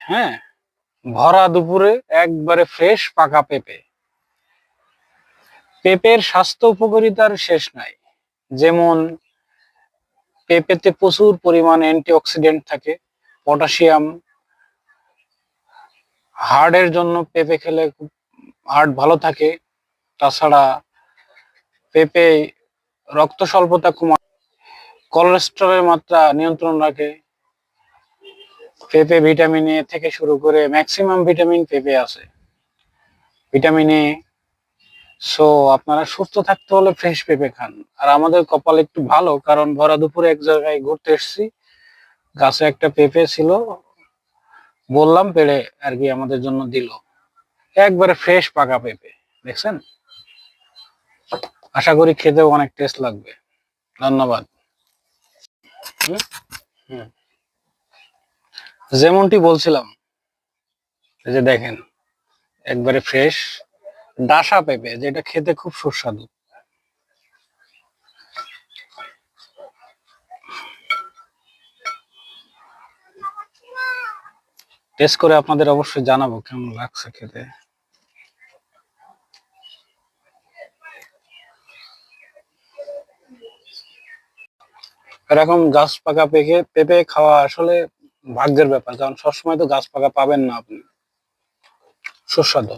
হ্যাঁ, ভরা দুপুরে একবারে ফ্রেশ পাকা পেঁপে। পেঁপের স্বাস্থ্য উপকারিতার শেষ নাই। যেমন পেঁপেতে প্রচুর পরিমাণ অ্যান্টিঅক্সিডেন্ট থাকে, পটাশিয়াম। হার্টের জন্য পেঁপে খেলে হার্ট ভালো থাকে। তাছাড়া পেঁপে রক্ত স্বল্পতা কমায়, কোলেস্টেরলের মাত্রা নিয়ন্ত্রণ রাখে। পেঁপে ভিটামিন এ থেকে শুরু করে ম্যাক্সিমাম ভিটামিন পেঁপে আছে। Vitamin A. সো আপনারা সুস্থ থাকতে হলে ফ্রেশ পেঁপে খান। আর আমাদের কপাল একটু ভালো, কারণ ভরা দুপুরে এক জায়গায় ঘুরতে এসেছি, গাছে একটা পেঁপে ছিল, বললাম পেড়ে আর কি আমাদের জন্য দিল। একবারে ফ্রেশ পাকা পেঁপে, দেখছেন? আশা করি খেতেও অনেক টেস্ট লাগবে। ধন্যবাদ। হুম, হুম। যেমনটি বলছিলাম, এই যে দেখেন, একবারে ফ্রেশ ডাসা পেঁপে, যেটা খেতে খুব সুস্বাদু। টেস্ট করে আপনাদের অবশ্যই জানাবো কেমন লাগছে খেতে। এরকম গাছ পাকা পেকে পেঁপে খাওয়া আসলে ভাগ্যের ব্যাপার, কারণ সবসময় তো গাছ পাকা পাবেন না আপনি। সুস্বাদু।